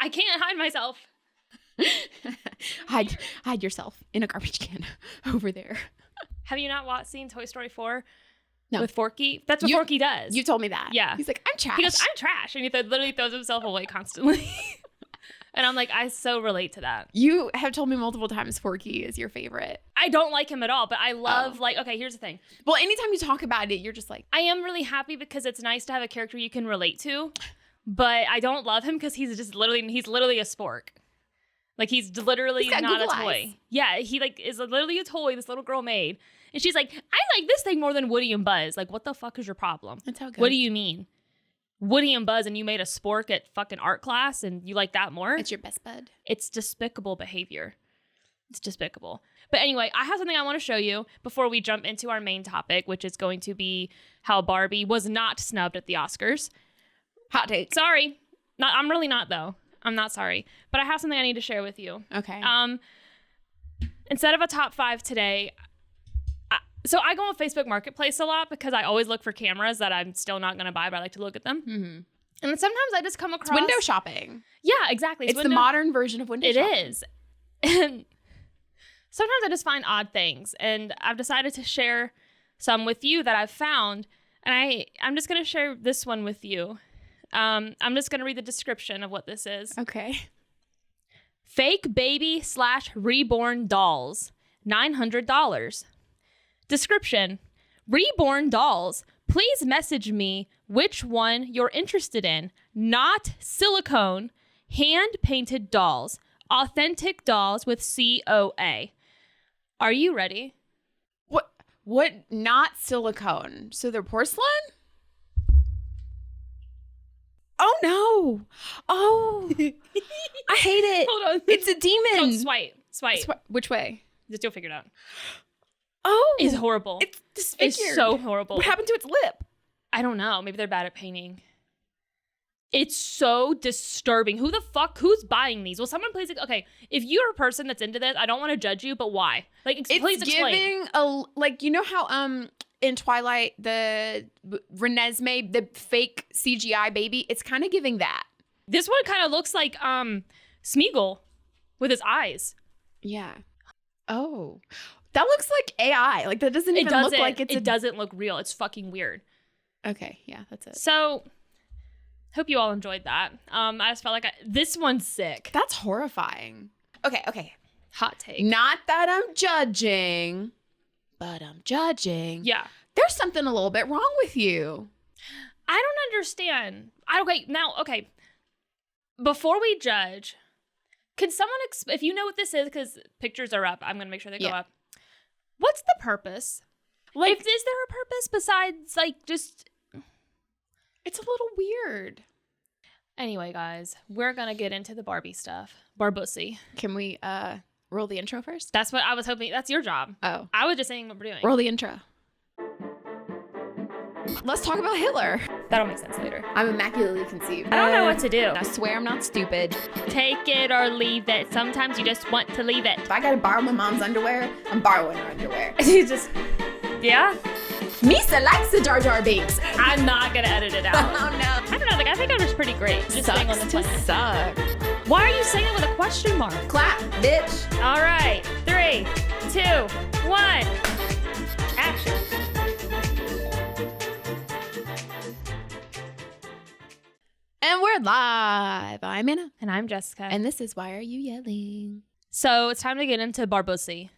I can't hide myself. hide yourself in a garbage can over there. Have you not seen Toy Story 4? No. With Forky? That's what Forky does. You told me that. Yeah. He's like, I'm trash. He goes, I'm trash. And he literally throws himself away constantly. And I'm like, I so relate to that. You have told me multiple times Forky is your favorite. I don't like him at all, but I love, okay, here's the thing. Well, anytime you talk about it, you're just like. I am really happy because it's nice to have a character you can relate to, but I don't love him because he's literally a spork. Like, he's literally not Google a toy. eyes. Yeah, he is literally a toy this little girl made. And she's like, I like this thing more than Woody and Buzz. Like, what the fuck is your problem? That's how it goes. What do you mean? Woody and Buzz and you made a spork at fucking art class and you like that more? It's your best bud. It's despicable behavior. It's despicable. But anyway, I have something I want to show you before we jump into our main topic, which is going to be how Barbie was not snubbed at the Oscars. Hot take. Sorry. I'm really not, though. I'm not sorry. But I have something I need to share with you. Okay. Instead of a top 5 today, so I go on Facebook Marketplace a lot because I always look for cameras that I'm still not going to buy, but I like to look at them. Mm-hmm. And sometimes I just come across... It's window shopping. Yeah, exactly. It's the modern version of window shopping. It is. And sometimes I just find odd things. And I've decided to share some with you that I've found. And I'm just going to share this one with you. I'm just going to read the description of what this is. Okay. Fake baby / reborn dolls, $900. Description: reborn dolls. Please message me which one you're interested in. Not silicone, hand-painted dolls. Authentic dolls with COA. Are you ready? What? Not silicone. So they're porcelain? Oh, no. Oh. I hate it. Hold on. It's a demon. No, swipe. Which way? Just you'll figure it out. Oh. It's horrible. It's disfigured. It's so horrible. What happened to its lip? I don't know. Maybe they're bad at painting. It's so disturbing. Who's buying these? Will someone please, okay, if you're a person that's into this, I don't want to judge you, but why? Like, please explain. You know how in Twilight, the Renesmee, the fake CGI baby, it's kind of giving that. This one kind of looks like Smeagol with his eyes. Yeah. Oh. That looks like AI. Like, that doesn't even look like it's... It doesn't look real. It's fucking weird. Okay, yeah, that's it. So, hope you all enjoyed that. I just felt like this one's sick. That's horrifying. Okay. Hot take. Not that I'm judging, but I'm judging. Yeah. There's something a little bit wrong with you. I don't understand. Okay. Before we judge, can someone, if you know what this is, because pictures are up, I'm going to make sure they go up. What's the purpose? Like, is there a purpose besides, like, just... It's a little weird. Anyway, guys, we're going to get into the Barbie stuff. Barbussy. Can we roll the intro first? That's what I was hoping. That's your job. Oh. I was just saying what we're doing. Roll the intro. Let's talk about Hitler. That'll make sense later. I'm immaculately conceived. I don't know what to do. I swear I'm not stupid. Take it or leave it. Sometimes you just want to leave it. If I gotta borrow my mom's underwear, I'm borrowing her underwear. You just... Yeah? Misa likes the Jar Jar Binks. I'm not gonna edit it out. Oh no. I don't know, I think I was pretty great. Just saying on the Sucks to suck. Why are you saying it with a question mark? Clap, bitch. All right. 3, 2, 1. Action. And we're live. I'm Anna. And I'm Jessica. And this is Why Are You Yelling? So it's time to get into Barbussy.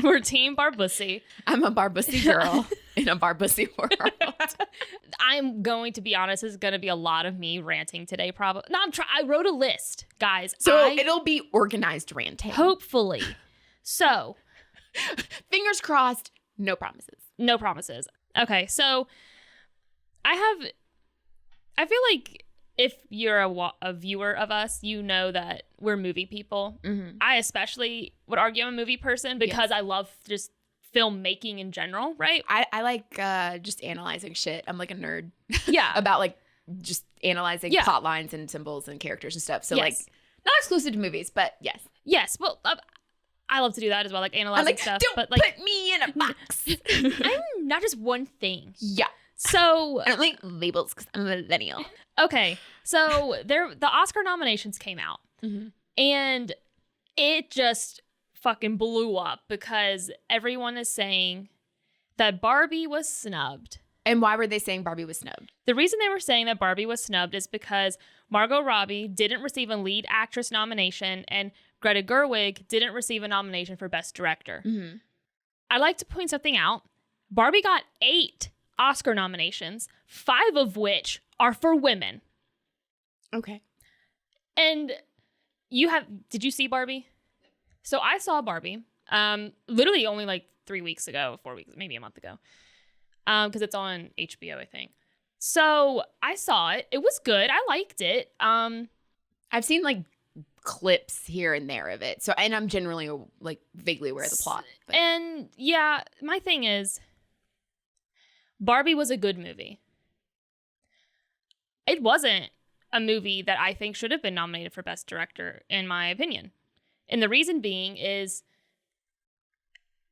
We're Team Barbussy. I'm a Barbussy girl in a Barbussy world. I'm going to be honest, this is going to be a lot of me ranting today, probably. No, I wrote a list, guys. So it'll be organized ranting. Hopefully. So. Fingers crossed, no promises. No promises. Okay, so I feel like if you're a viewer of us, you know that we're movie people. Mm-hmm. I especially would argue I'm a movie person because I love just filmmaking in general, right? I like just analyzing shit. I'm like a nerd. Yeah. About like just analyzing plot lines and symbols and characters and stuff. So like not exclusive to movies, but yes. Yes. Well, I love to do that as well, like analyzing stuff. Don't but like, put me in a box. I'm not just one thing. Yeah. So I don't like labels because I'm a millennial. okay, so the Oscar nominations came out, and it just fucking blew up because everyone is saying that Barbie was snubbed. And why were they saying Barbie was snubbed? The reason they were saying that Barbie was snubbed is because Margot Robbie didn't receive a lead actress nomination and Greta Gerwig didn't receive a nomination for Best Director. I'd like to point something out. Barbie got 8 Oscar nominations, 5 of which are for women. Okay. And did you see Barbie? So I saw Barbie, literally only like 3 weeks ago, 4 weeks, maybe a month ago. Because it's on HBO, I think. So I saw it. It was good. I liked it. I've seen like clips here and there of it. So, and I'm generally like vaguely aware of the plot. But. And yeah, my thing is, Barbie was a good movie. It wasn't a movie that I think should have been nominated for Best Director, in my opinion. And the reason being is,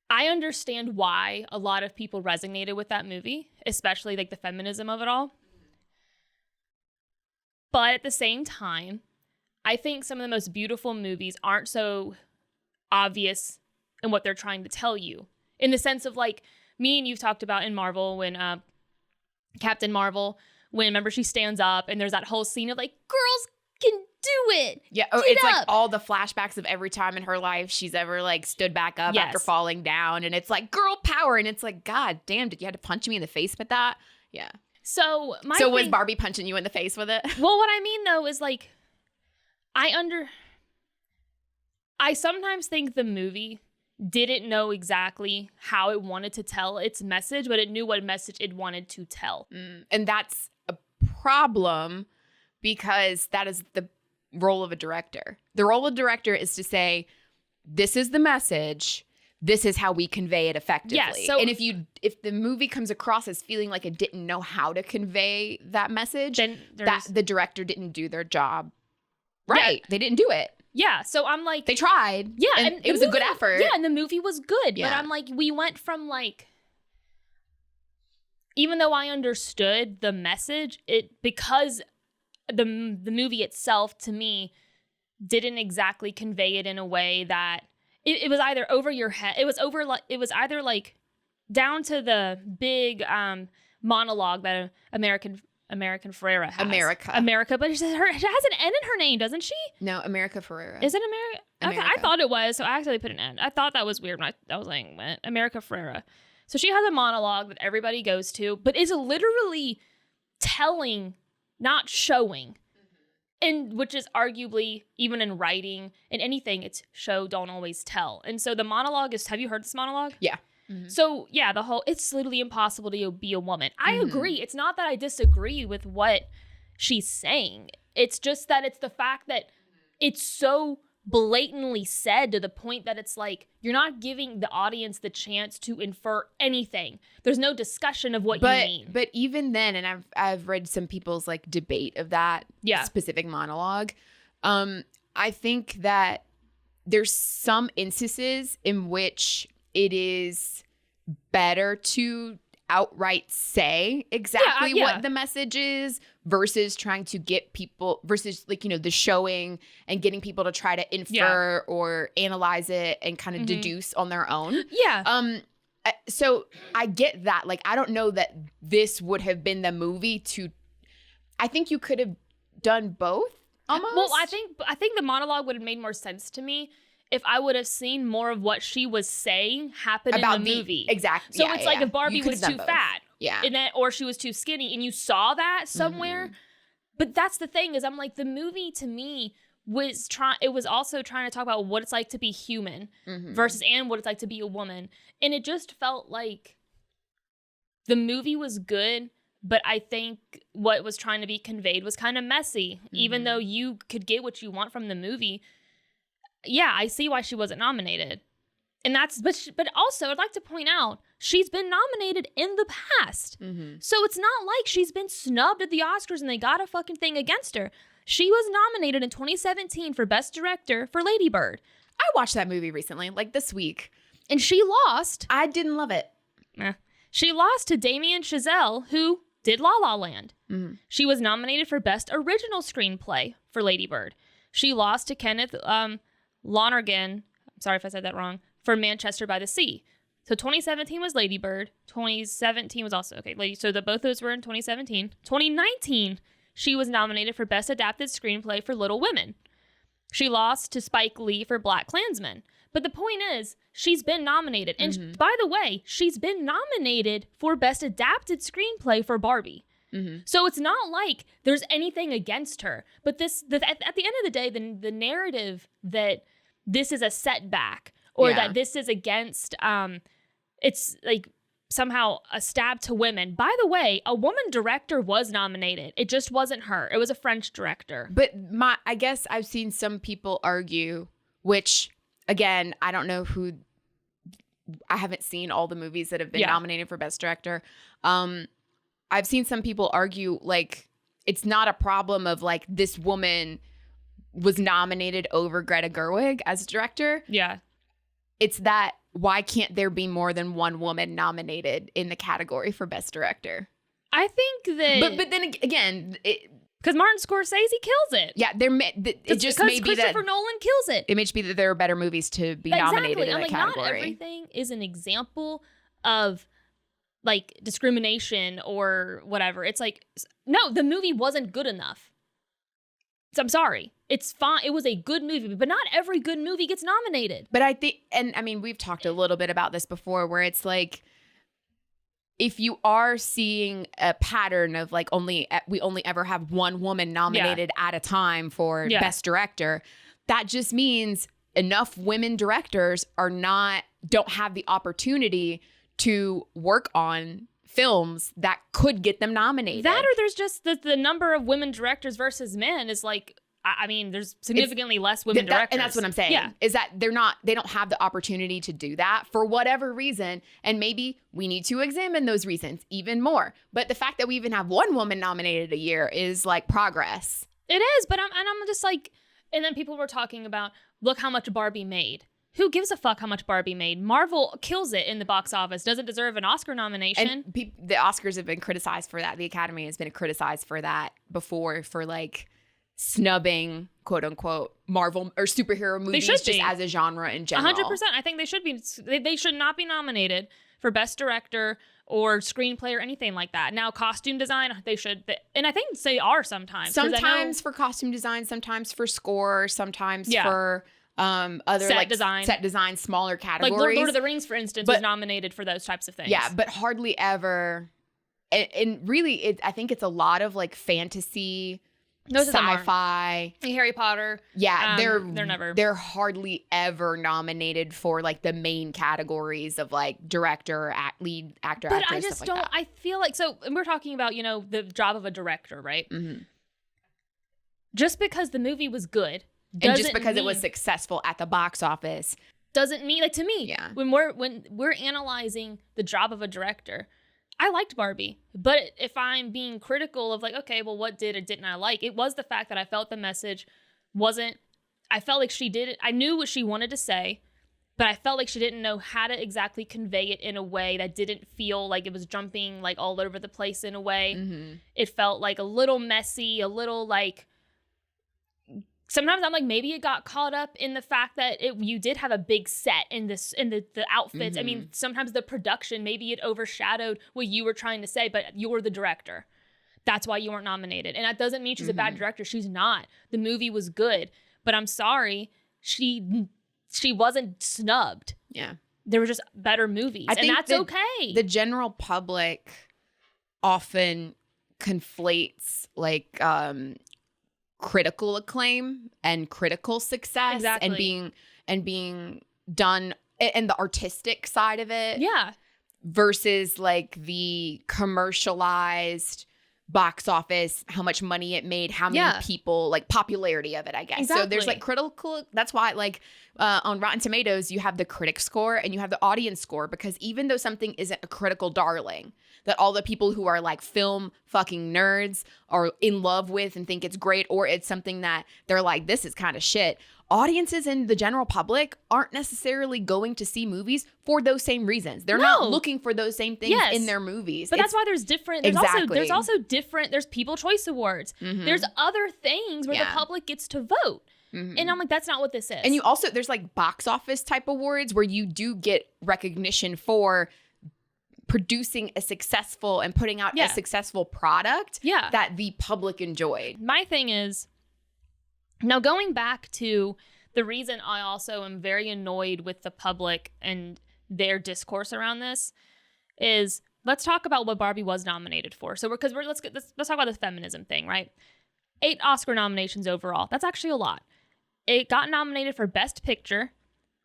I understand why a lot of people resonated with that movie, especially like the feminism of it all. But at the same time, I think some of the most beautiful movies aren't so obvious in what they're trying to tell you. In the sense of like, me and you've talked about in Marvel when Captain Marvel, when remember she stands up and there's that whole scene of like, girls can do it. Yeah. Oh, it's like all the flashbacks of every time in her life she's ever like stood back up after falling down. And it's like girl power. And it's like, God damn, did you have to punch me in the face with that? Yeah. So was Barbie punching you in the face with it? Well, what I mean though is like, I sometimes think the movie didn't know exactly how it wanted to tell its message, but it knew what message it wanted to tell. And that's a problem because that is the role of a director. The role of a director is to say, this is the message. This is how we convey it effectively. Yeah, so, and if the movie comes across as feeling like it didn't know how to convey that message, then that the director didn't do their job right. Yeah. They didn't do it. Yeah, so I'm like... They tried. Yeah. And it was a good effort. Yeah, and the movie was good. Yeah. But I'm like, we went from like... Even though I understood the message, because the movie itself, to me, didn't exactly convey it in a way that... It was either over your head... It was either like down to the big monologue that American Ferrera has. America, but she has an N in her name, doesn't she? No, America Ferrera. Is it America? Okay, I thought it was, so I actually put an N. I thought that was weird when I was like, what? America Ferrera. So she has a monologue that everybody goes to, but is literally telling, not showing. And which is arguably, even in writing and anything, it's show, don't always tell. And so the monologue is, have you heard this monologue? Yeah. So yeah, it's literally impossible to be a woman. I agree. It's not that I disagree with what she's saying. It's just that it's the fact that it's so blatantly said to the point that it's like, you're not giving the audience the chance to infer anything. There's no discussion of what you mean. But even then, and I've read some people's like debate of that specific monologue. I think that there's some instances in which it is better to outright say exactly what the message is versus trying to get people versus like, you know, the showing and getting people to try to infer or analyze it and kind of deduce on their own. Yeah. So I get that. Like, I don't know that this would have been the movie I think you could have done both almost. Well, I think the monologue would have made more sense to me if I would have seen more of what she was saying happen in the movie. Exactly. So it's like if Barbie was too fat. Yeah. Or she was too skinny and you saw that somewhere. But that's the thing is I'm like, the movie to me was also trying to talk about what it's like to be human versus and what it's like to be a woman. And it just felt like the movie was good, but I think what was trying to be conveyed was kind of messy. Even though you could get what you want from the movie. Yeah, I see why she wasn't nominated. And but also I'd like to point out she's been nominated in the past. So it's not like she's been snubbed at the Oscars and they got a fucking thing against her. She was nominated in 2017 for Best Director for Lady Bird. I watched that movie recently, like this week. And she lost. I didn't love it. She lost to Damien Chazelle, who did La La Land. Mm-hmm. She was nominated for Best Original Screenplay for Lady Bird. She lost to Kenneth Lonergan, I'm sorry if I said that wrong, for Manchester by the Sea. So 2017 was Lady Bird. 2017 was also, so both those were in 2017. 2019, she was nominated for Best Adapted Screenplay for Little Women. She lost to Spike Lee for Black Klansman. But the point is, she's been nominated. And by the way, she's been nominated for Best Adapted Screenplay for Barbie. Mm-hmm. So it's not like there's anything against her. But at the end of the day, the narrative that this is a setback or that this is against, it's like somehow a stab to women. By the way, a woman director was nominated. It just wasn't her. It was a French director. But I guess I've seen some people argue, which, again, I don't know who, I haven't seen all the movies that have been nominated for Best Director. I've seen some people argue, like, it's not a problem of, like, this woman was nominated over Greta Gerwig as director. Yeah. It's that, why can't there be more than one woman nominated in the category for Best Director? I think that... But then again... Because Martin Scorsese kills it. Yeah, it just may be that Christopher Nolan kills it. It may just be that there are better movies to be nominated in that category. Not everything is an example of, like, discrimination or whatever. It's like, no, the movie wasn't good enough. So I'm sorry. It's fine. It was a good movie, but not every good movie gets nominated. But I think, and I mean, we've talked a little bit about this before, where it's like, if you are seeing a pattern of like we only ever have one woman nominated at a time for Best Director, that just means enough women directors don't have the opportunity to work on films that could get them nominated. That, or there's just the number of women directors versus men is like, I mean, there's significantly less women directors. And that's what I'm saying, is that they don't have the opportunity to do that for whatever reason. And maybe we need to examine those reasons even more. But the fact that we even have one woman nominated a year is like progress. It is, but I'm just like, and then people were talking about, look how much Barbie made. Who gives a fuck how much Barbie made? Marvel kills it in the box office. Doesn't deserve an Oscar nomination. And the Oscars have been criticized for that. The Academy has been criticized for that before, for like snubbing, quote unquote, Marvel or superhero movies just as a genre in general. 100%. I think they should be. They should not be nominated for Best Director or Screenplay or anything like that. Now, costume design, they should. And I think they are sometimes. Sometimes for costume design, sometimes for score, sometimes for other set design, smaller categories. Like Lord of the Rings, for instance, was nominated for those types of things. Yeah, but hardly ever. And really, I think it's a lot of like fantasy, sci-fi, Harry Potter. Yeah, they're hardly ever nominated for like the main categories of like director, lead actor, but actress. I just don't. I feel like, so we're talking about, the job of a director, right? Mm-hmm. Just because the movie was good, and just because it was successful at the box office, doesn't mean, like, to me, when we're analyzing the job of a director. I liked Barbie, but if I'm being critical of like, okay, well, what did or didn't I like? It was the fact that I felt the message I felt like she did it. I knew what she wanted to say, but I felt like she didn't know how to exactly convey it in a way that didn't feel like it was jumping like all over the place in a way. Mm-hmm. It felt like a little messy, a little like, sometimes I'm like, maybe it got caught up in the fact that you did have a big set in the outfits. Mm-hmm. I mean, sometimes the production, maybe it overshadowed what you were trying to say, but you're the director. That's why you weren't nominated. And that doesn't mean she's a bad director. She's not. The movie was good, but I'm sorry, she wasn't snubbed. Yeah. There were just better movies, and that's okay. The general public often conflates like critical acclaim and critical success and being done, and the artistic side of it versus like the commercialized box office, how much money it made, how many people, like popularity of it, I guess. So there's like critical, that's why like on Rotten Tomatoes you have the critic score and you have the audience score, because even though something isn't a critical darling that all the people who are like film fucking nerds are in love with and think it's great, or it's something that they're like, this is kind of shit, audiences and the general public aren't necessarily going to see movies for those same reasons. They're not looking for those same things in their movies. But that's why there's different. There's also different. There's People Choice Awards. There's other things where the public gets to vote. And I'm like, that's not what this is. And you also, there's like box office type awards where you do get recognition for producing a successful and putting out a successful product that the public enjoyed. My thing is, now going back to the reason I also am very annoyed with the public and their discourse around this is, let's talk about what Barbie was nominated for. So let's talk about the feminism thing, right? 8 Oscar nominations overall. That's actually a lot. It got nominated for Best Picture,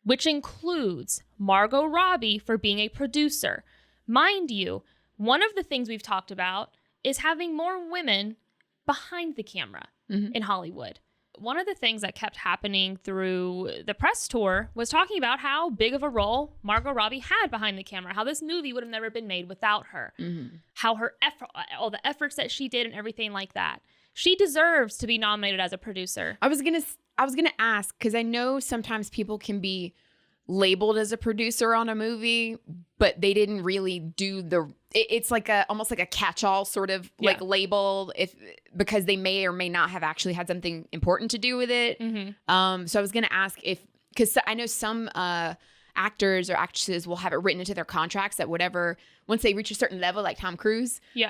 which includes Margot Robbie for being a producer. Mind you, one of the things we've talked about is having more women behind the camera in Hollywood. One of the things that kept happening through the press tour was talking about how big of a role Margot Robbie had behind the camera, how this movie would have never been made without her, how her effort, all the efforts that she did and everything like that. She deserves to be nominated as a producer. I was gonna ask, because I know sometimes people can be labeled as a producer on a movie, but they didn't really do it's like almost like a catch-all sort of like label, because they may or may not have actually had something important to do with it. So I was gonna ask because I know some actors or actresses will have it written into their contracts that once they reach a certain level, like Tom Cruise, they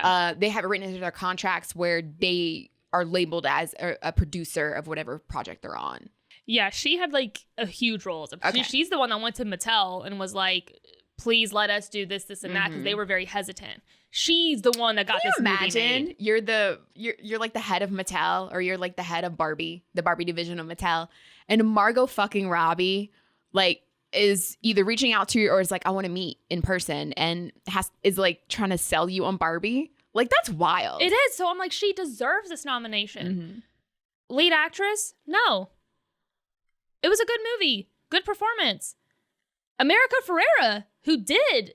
have it written into their contracts where they are labeled as a producer of whatever project they're on. Yeah, she had like a huge role. She's the one that went to Mattel and was like, please let us do this, and that, because they were very hesitant. She's the one that got this movie made. You're like the head of Mattel, or you're like the head of Barbie, the Barbie division of Mattel, and Margot fucking Robbie like is either reaching out to you or is like, I want to meet in person, and is like trying to sell you on Barbie. Like, that's wild. It is. So I'm like, she deserves this nomination. Lead actress? No. It was a good movie. Good performance. America Ferrera, she did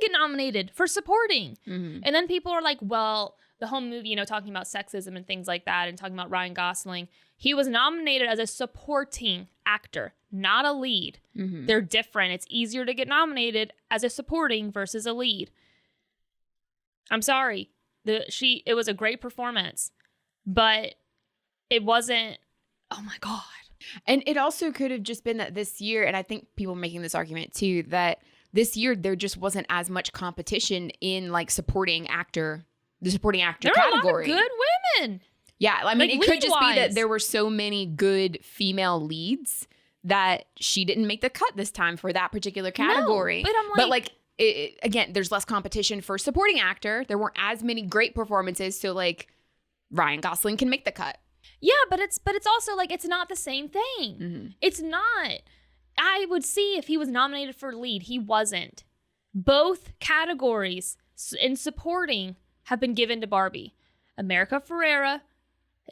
get nominated for supporting. And then people are like, well, the whole movie, talking about sexism and things like that, and talking about Ryan Gosling, he was nominated as a supporting actor, not a lead. They're different. It's easier to get nominated as a supporting versus a lead. I'm sorry. It was a great performance, but it wasn't, oh my God. And it also could have just been that this year, and I think people making this argument too, that this year there just wasn't as much competition in like the supporting actor category. There were a lot of good women. Yeah, I mean, it could just be that there were so many good female leads that she didn't make the cut this time for that particular category. No, but I'm like, again, there's less competition for supporting actor. There weren't as many great performances, so like Ryan Gosling can make the cut. Yeah, but it's also like, it's not the same thing. It's not. I would see if he was nominated for lead. He wasn't. Both categories in supporting have been given to Barbie. America Ferrera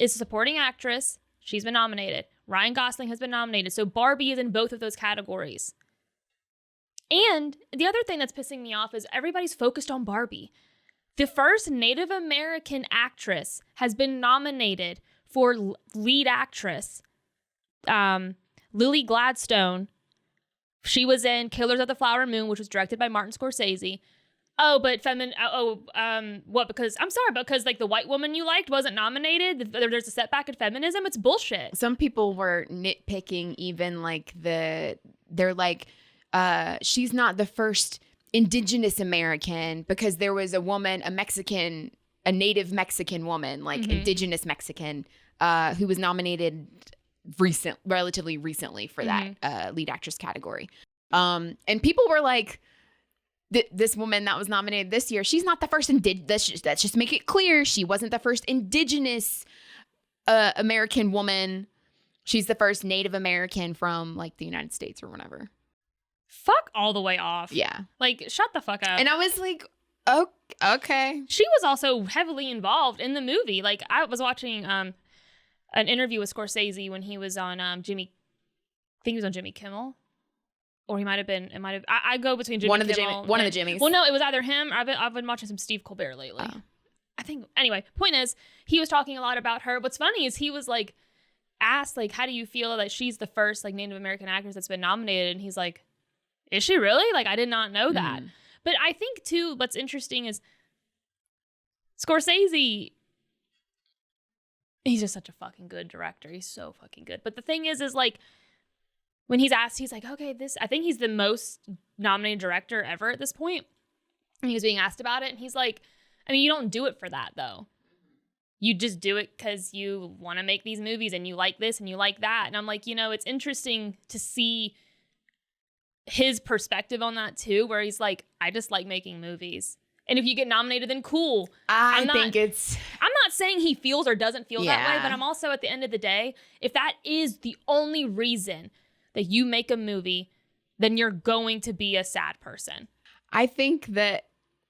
is a supporting actress. She's been nominated. Ryan Gosling has been nominated. So Barbie is in both of those categories. And the other thing that's pissing me off is everybody's focused on Barbie. The first Native American actress has been nominated for lead actress. Lily Gladstone. She was in Killers of the Flower Moon, which was directed by Martin Scorsese. Oh, but what? Because like the white woman you liked wasn't nominated? There's a setback in feminism? It's bullshit. Some people were nitpicking even like they're like, she's not the first indigenous American because there was a woman, a native Mexican woman, like indigenous Mexican, who was nominated relatively recently for that lead actress category. And people were like, this woman that was nominated this year, she's not the first let's just make it clear, she wasn't the first indigenous American woman. She's the first Native American from like the United States or whatever. Fuck all the way off. Yeah. Like, shut the fuck up. And I was like, oh, okay. She was also heavily involved in the movie. Like, I was watching an interview with Scorsese when he was on I think he was on Jimmy Kimmel. Or he might have been, I go between Jimmy Kimmel. One of the Jimmys. Well, no, it was either him or I've been watching some Steve Colbert lately. I think, anyway, point is, he was talking a lot about her. What's funny is he was like, asked, like, how do you feel that she's the first, like, Native American actress that's been nominated? And he's like, is she really? Like, I did not know that. But I think, too, what's interesting is Scorsese, he's just such a fucking good director. He's so fucking good. But the thing is like, when he's asked, he's like, okay, I think he's the most nominated director ever at this point. And he was being asked about it. And he's like, I mean, you don't do it for that, though. You just do it because you want to make these movies and you like this and you like that. And I'm like, it's interesting to see his perspective on that, too, where he's like, I just like making movies. And if you get nominated, then cool. I'm not saying he feels or doesn't feel that way, but I'm also, at the end of the day, if that is the only reason that you make a movie, then you're going to be a sad person. I think that,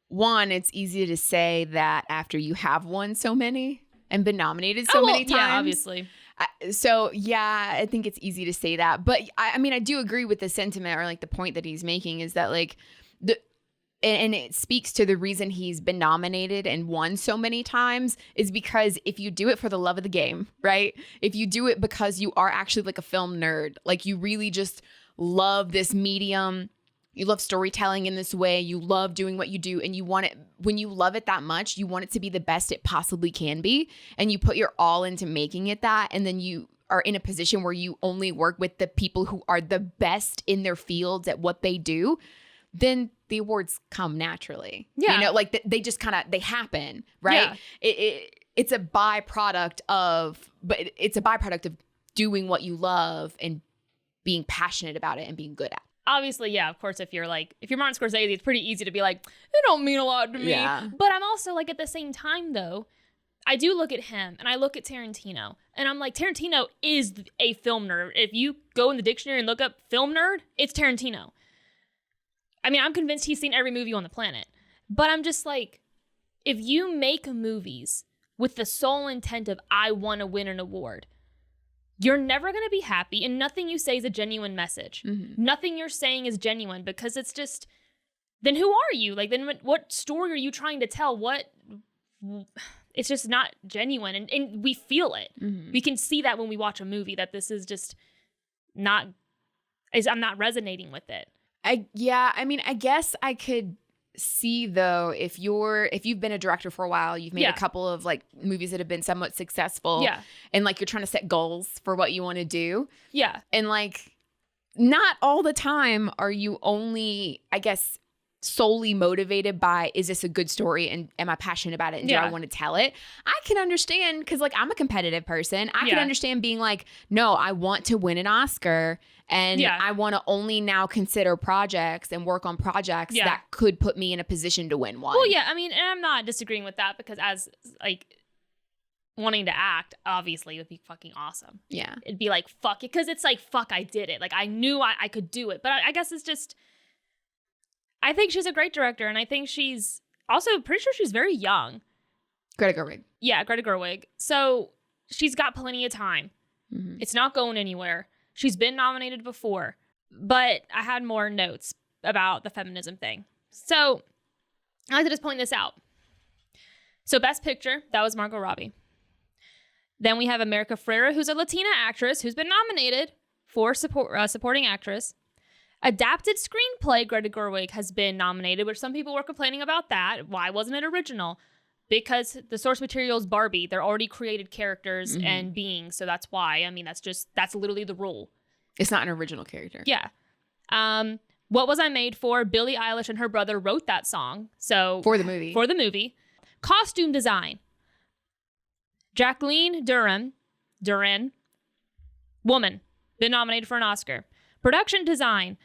one, it's easy to say that after you have won so many and been nominated so many times. Yeah, obviously. I think it's easy to say that. But I mean, I do agree with the sentiment, or like the point that he's making, is that like and it speaks to the reason he's been nominated and won so many times is because if you do it for the love of the game, right? If you do it because you are actually like a film nerd, like you really just love this medium, you love storytelling in this way, you love doing what you do, and you want it, when you love it that much, you want it to be the best it possibly can be, and you put your all into making it that, and then you are in a position where you only work with the people who are the best in their fields at what they do, then the awards come naturally. Yeah. Like they just kind of, they happen, right? Yeah. It's a byproduct of doing what you love and being passionate about it and being good at it. Obviously, yeah, of course, if you're Martin Scorsese, it's pretty easy to be like, it don't mean a lot to me. Yeah. But I'm also like, at the same time, though, I do look at him and I look at Tarantino and I'm like, Tarantino is a film nerd. If you go in the dictionary and look up film nerd, it's Tarantino. I mean, I'm convinced he's seen every movie on the planet. But I'm just like, if you make movies with the sole intent of, I want to win an award, you're never going to be happy, and nothing you say is a genuine message. Mm-hmm. Nothing you're saying is genuine, because it's just, then who are you? Like, then what story are you trying to tell? It's just not genuine, and we feel it. Mm-hmm. We can see that when we watch a movie, that this is just I'm not resonating with it. I guess I could see, though, if you've been a director for a while, you've made a couple of like movies that have been somewhat successful, and like you're trying to set goals for what you want to do, and like not all the time are you only, I guess, solely motivated by, is this a good story and am I passionate about it and do I want to tell it? I can understand, because like I'm a competitive person. I can understand being like, no, I want to win an Oscar, and I want to only now consider projects and work on projects that could put me in a position to win one. Well, yeah, I mean, and I'm not disagreeing with that, because as like wanting to act, obviously, would be fucking awesome. Yeah. It'd be like, fuck it, because it's like, fuck, I did it. Like, I knew I could do it. But I guess it's just, I think she's a great director, and I think she's also pretty sure she's very young. Greta Gerwig. Yeah, Greta Gerwig. So she's got plenty of time. Mm-hmm. It's not going anywhere. She's been nominated before, but I had more notes about the feminism thing. So I like to just point this out. So Best Picture, that was Margot Robbie. Then we have America Ferrera, who's a Latina actress who's been nominated for supporting actress. Adapted screenplay, Greta Gerwig has been nominated, which some people were complaining about that. Why wasn't it original? Because the source material is Barbie. They're already created characters and beings, so that's why. I mean, that's literally the rule. It's not an original character. Yeah. What Was I Made For? Billie Eilish and her brother wrote that song. So For the movie. Costume design. Jacqueline Duran, woman, been nominated for an Oscar. Production design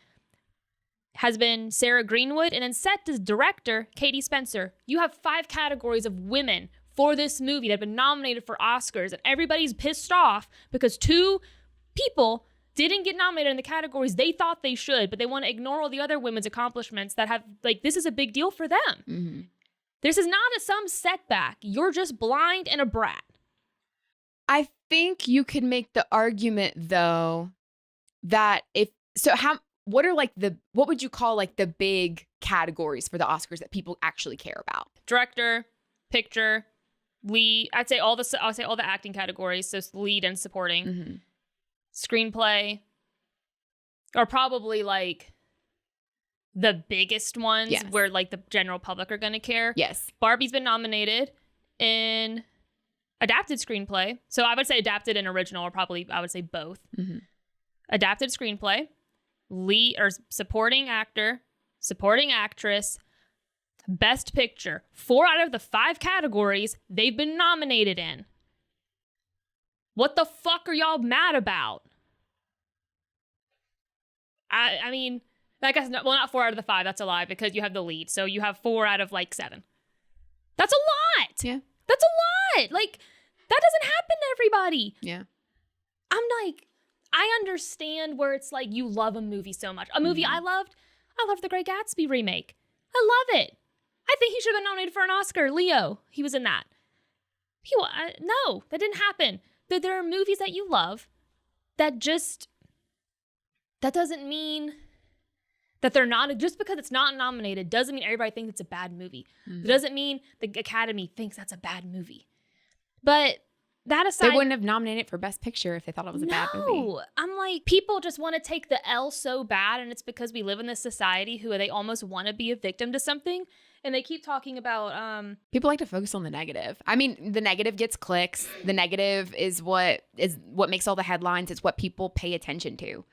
has been Sarah Greenwood, and then set director Katie Spencer. You have 5 categories of women for this movie that have been nominated for Oscars, and everybody's pissed off because 2 people didn't get nominated in the categories they thought they should, but they want to ignore all the other women's accomplishments that have, like, this is a big deal for them. Mm-hmm. This is not some setback. You're just blind and a brat. I think you could make the argument, though, that what would you call like the big categories for the Oscars that people actually care about? Director, picture, lead. I'll say all the acting categories. So lead and supporting. Screenplay are probably like the biggest ones where like the general public are going to care. Yes. Barbie's been nominated in adapted screenplay. So I would say adapted and original, or probably I would say both. Adapted screenplay, lead or supporting actor, supporting actress, best picture. 4 out of the 5 categories they've been nominated in. What the fuck are y'all mad about? I mean, I guess, not 4 out of the 5. That's a lie because you have the lead. So you have 4 out of like 7. That's a lot. Yeah. That's a lot. Like, that doesn't happen to everybody. Yeah. I'm like, I understand where it's like you love a movie so much. A movie I loved The Great Gatsby remake. I love it. I think he should have been nominated for an Oscar. Leo, he was in that. No, that didn't happen. There are movies that you love that doesn't mean that they're not, just because it's not nominated doesn't mean everybody thinks it's a bad movie. It doesn't mean the Academy thinks that's a bad movie. But that aside, they wouldn't have nominated it for Best Picture if they thought it was a bad movie. No, I'm like, people just want to take the L so bad, and it's because we live in this society who they almost want to be a victim to something, and they keep talking about people like to focus on the negative. I mean, the negative gets clicks. The negative is what makes all the headlines. It's what people pay attention to.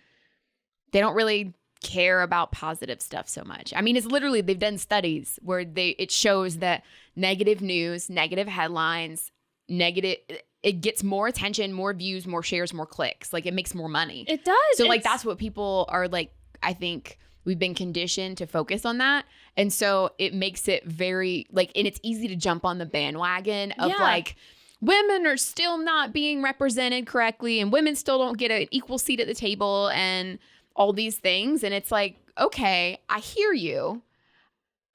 They don't really care about positive stuff so much. I mean, it's literally, they've done studies where it shows that negative news, negative headlines, it gets more attention, more views, more shares, more clicks. Like, it makes more money. It does. So like, that's what people are like, I think we've been conditioned to focus on that. And so it makes it very like, and it's easy to jump on the bandwagon of like, women are still not being represented correctly and women still don't get an equal seat at the table and all these things. And it's like, okay, I hear you.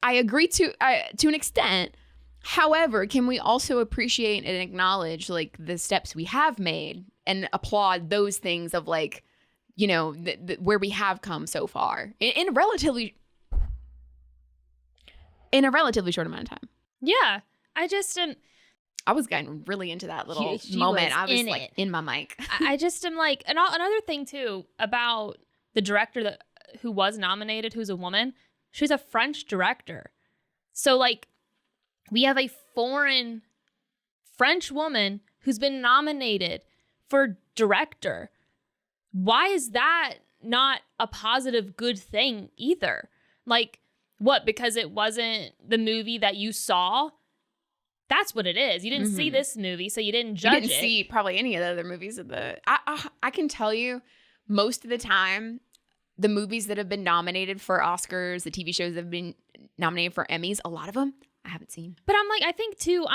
I agree to an extent. However, can we also appreciate and acknowledge like the steps we have made and applaud those things of like, you know, where we have come so far in a relatively short amount of time. Yeah. I just I was getting really into that little moment. I was like in my mic. I just am like, and another thing too about the director who was nominated, who's a woman, she's a French director. So like, we have a foreign French woman who's been nominated for director. Why is that not a positive, good thing either? Like, what? Because it wasn't the movie that you saw? That's what it is. You didn't see this movie, so you didn't judge it. You didn't see probably any of the other movies of the... I can tell you, most of the time, the movies that have been nominated for Oscars, the TV shows that have been nominated for Emmys, a lot of them I haven't seen. But I'm like, I think too,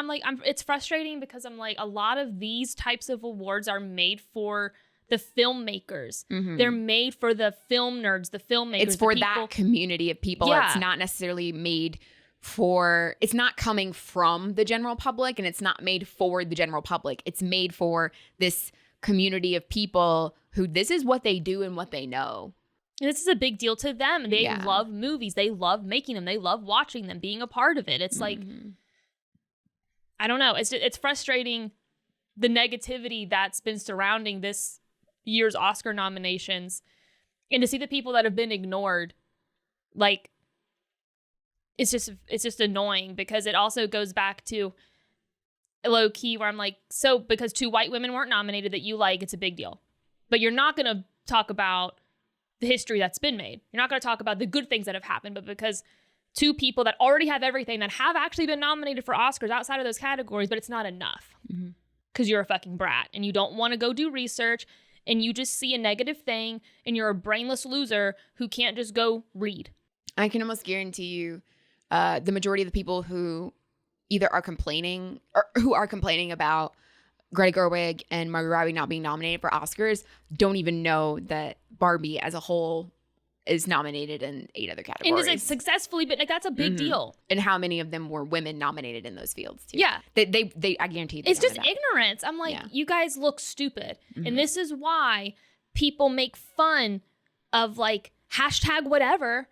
it's frustrating because I'm like, a lot of these types of awards are made for the filmmakers. They're made for the film nerds, the filmmakers. It's for that community of people. Yeah. It's not necessarily made for, it's not coming from the general public, and it's not made for the general public. It's made for this community of people who this is what they do and what they know. And this is a big deal to them. They love movies. They love making them. They love watching them, being a part of it. It's like, I don't know. It's frustrating, the negativity that's been surrounding this year's Oscar nominations, and to see the people that have been ignored. Like, it's just annoying, because it also goes back to low key where I'm like, so because 2 white women weren't nominated that you like, it's a big deal. But you're not going to talk about the history that's been made. You're not going to talk about the good things that have happened, but because 2 people that already have everything, that have actually been nominated for Oscars outside of those categories, but it's not enough because you're a fucking brat and you don't want to go do research, and you just see a negative thing and you're a brainless loser who can't just go read. I can almost guarantee you the majority of the people who either are complaining or who are complaining about Greta Gerwig and Margot Robbie not being nominated for Oscars don't even know that Barbie as a whole is nominated in 8 other categories. And is it successfully, but like, that's a big deal. And how many of them were women nominated in those fields too? Yeah. They I guarantee it's just ignorance. I'm like, you guys look stupid. And this is why people make fun of like hashtag whatever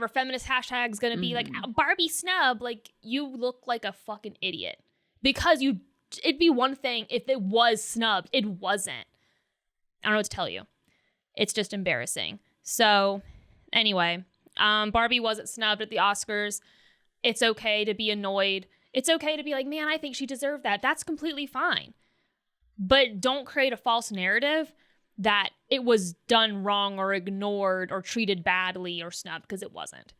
feminist hashtag is going to be like Barbie snub. Like, you look like a fucking idiot. because it'd be one thing if it was snubbed. It wasn't. I don't know what to tell you. It's just embarrassing. So anyway, Barbie wasn't snubbed at the Oscars. It's okay to be annoyed. It's okay to be like, man, I think she deserved that. That's completely fine. But don't create a false narrative that it was done wrong or ignored or treated badly or snubbed, because it wasn't.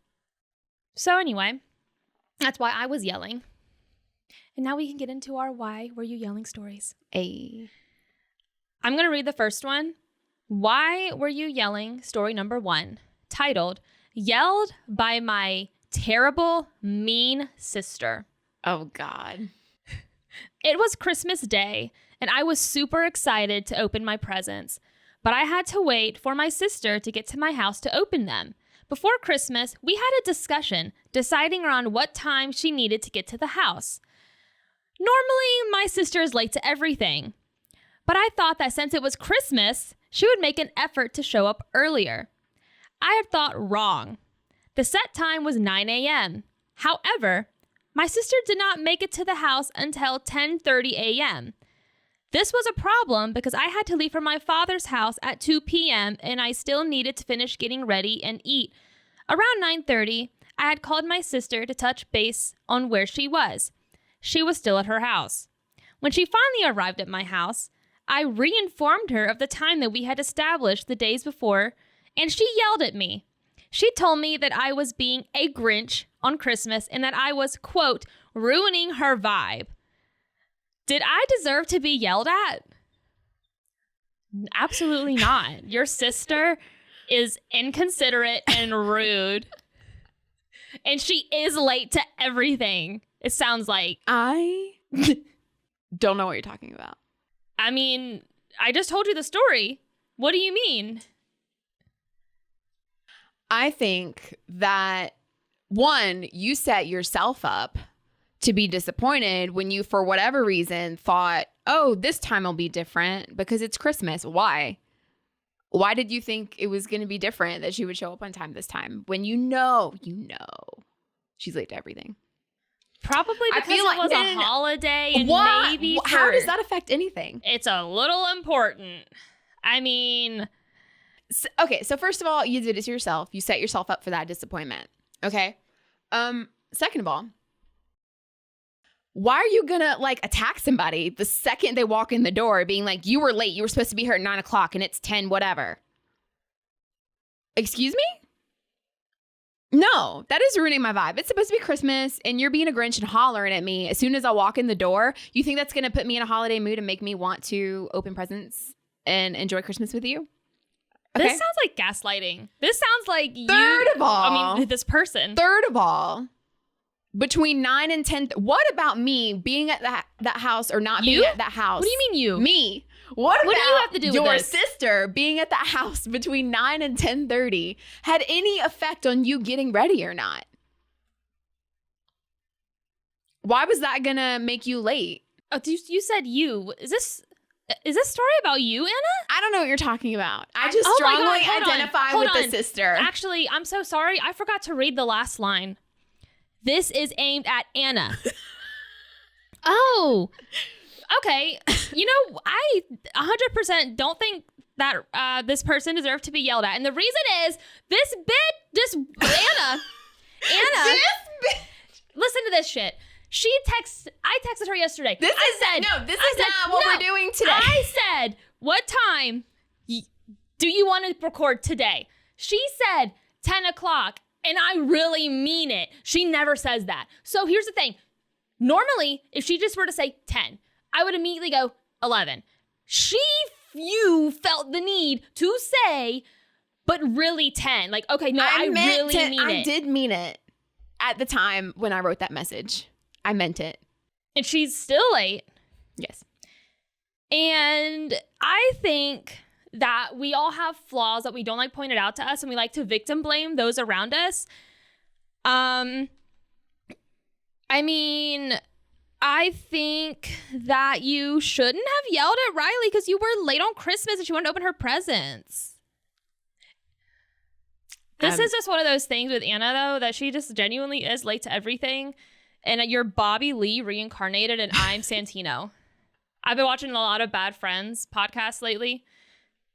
So anyway, that's why I was yelling. And now we can get into our why were you yelling stories. Hey. I'm going to read the first one. Why were you yelling? Story number 1, titled, Yelled by My Terrible, Mean Sister. Oh, God. It was Christmas Day, and I was super excited to open my presents, but I had to wait for my sister to get to my house to open them. Before Christmas, we had a discussion deciding around what time she needed to get to the house. Normally, my sister is late to everything, but I thought that since it was Christmas, she would make an effort to show up earlier. I had thought wrong. The set time was 9 a.m. However, my sister did not make it to the house until 10:30 a.m. This was a problem because I had to leave for my father's house at 2 p.m. and I still needed to finish getting ready and eat. Around 9:30, I had called my sister to touch base on where she was. She was still at her house. When she finally arrived at my house, I re-informed her of the time that we had established the days before, and she yelled at me. She told me that I was being a Grinch on Christmas and that I was, quote, ruining her vibe. Did I deserve to be yelled at? Absolutely not. Your sister is inconsiderate and rude. And she is late to everything, it sounds like. I don't know what you're talking about. I mean, I just told you the story. What do you mean? I think that, one, you set yourself up to be disappointed when you, for whatever reason, thought, oh, this time will be different because it's Christmas. Why? Why did you think it was going to be different, that she would show up on time this time when you know she's late to everything? Probably because it was a holiday and maybe how does that affect anything? It's a little important. I mean... Okay, so first of all, you did it to yourself. You set yourself up for that disappointment. Okay? Second of all, why are you gonna attack somebody the second they walk in the door being like, you were late, you were supposed to be here at 9 o'clock and it's 10 whatever? Excuse me? No, that is ruining my vibe. It's supposed to be Christmas and you're being a Grinch and hollering at me as soon as I walk in the door. You think that's gonna put me in a holiday mood and make me want to open presents and enjoy Christmas with you? Okay. This sounds like gaslighting. This sounds like this person. Third of all, between 9 and 10, what about me being at that house or not being at that house? What do you mean you? Me. What about do you have to do your with this? sister being at that house between 9 and 10:30 had any effect on you getting ready or not? Why was that gonna make you late? Oh, you said you. Is this story about you, Anna? I don't know what you're talking about. I just strongly identify with the sister. Actually, I'm so sorry. I forgot to read the last line. This is aimed at Anna. Oh, okay. You know, I 100% don't think that this person deserved to be yelled at. And the reason is Anna. This bitch. Listen to this shit. I texted her yesterday. This is not what we're doing today. I said, what time do you want to record today? She said 10 o'clock, and I really mean it. She never says that. So here's the thing. Normally, if she just were to say 10, I would immediately go 11. You felt the need to say, but really 10. Like, okay, no, I really mean it. I did mean it at the time when I wrote that message. I meant it. And she's still late. Yes. And I think that we all have flaws that we don't like pointed out to us, and we like to victim blame those around us. I mean, I think that you shouldn't have yelled at Riley because you were late on Christmas and she wanted to open her presents. This is just one of those things with Anna, though, that she just genuinely is late to everything. and you're Bobby Lee reincarnated, and I'm Santino. I've been watching a lot of Bad Friends podcasts lately,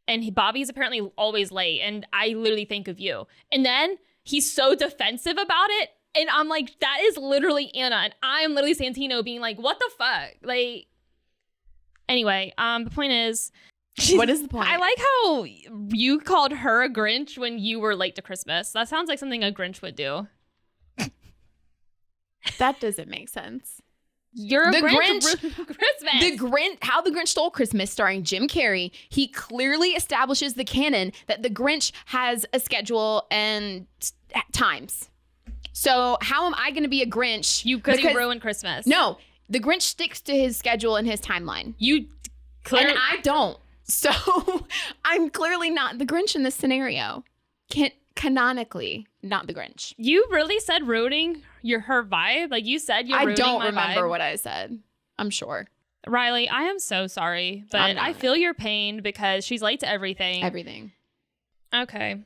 and Bobby's apparently always late, and I literally think of you. And then he's so defensive about it, and I'm like, that is literally Anna, and I'm literally Santino being like, what the fuck? Like, anyway, the point is... What is the point? I like how you called her a Grinch when you were late to Christmas. That sounds like something a Grinch would do. That doesn't make sense. You're the Grinch. Christmas. The Grinch. How the Grinch Stole Christmas, starring Jim Carrey. He clearly establishes the canon that the Grinch has a schedule and times. So how am I going to be a Grinch? Because you ruined Christmas. No, the Grinch sticks to his schedule and his timeline. You clearly, and I don't. So I'm clearly not the Grinch in this scenario. Canonically, not the Grinch. You really said ruining her vibe? Like you said you're ruining my vibe? I don't remember what I said. I'm sure. Riley, I am so sorry, but I feel your pain because she's late to everything. Everything. Okay.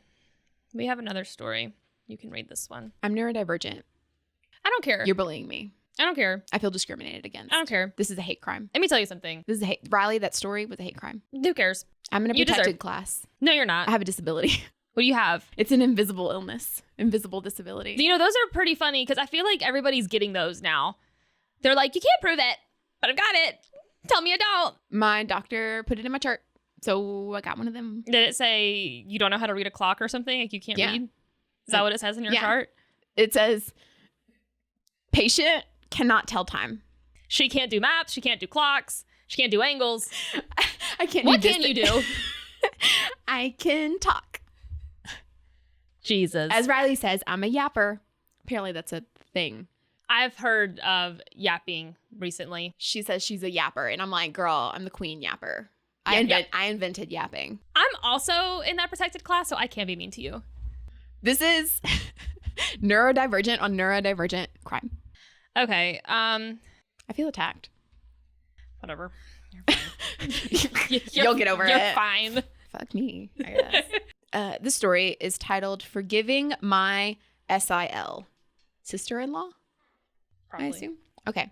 We have another story. You can read this one. I'm neurodivergent. I don't care. You're bullying me. I don't care. I feel discriminated against. I don't care. This is a hate crime. Let me tell you something. This is a hate. Riley, that story was a hate crime. Who cares? I'm in a protected class. No, you're not. I have a disability. What do you have? It's an invisible illness. Invisible disability. You know, those are pretty funny because I feel like everybody's getting those now. They're like, you can't prove it, but I've got it. Tell me I don't. My doctor put it in my chart, so I got one of them. Did it say you don't know how to read a clock or something? Like you can't read? Is that what it says in your chart? It says, patient cannot tell time. She can't do maps. She can't do clocks. She can't do angles. I can't. What can you do? I can talk. Jesus. As Riley says, I'm a yapper. Apparently that's a thing. I've heard of yapping recently. She says she's a yapper. And I'm like, girl, I'm the queen yapper. I invented yapping. I'm also in that protected class, so I can't be mean to you. This is neurodivergent on neurodivergent crime. Okay. I feel attacked. Whatever. You're fine. You'll get over it. You're fine. Fuck me, I guess. This story is titled Forgiving My SIL. Sister-in-law? Probably. I assume. Okay.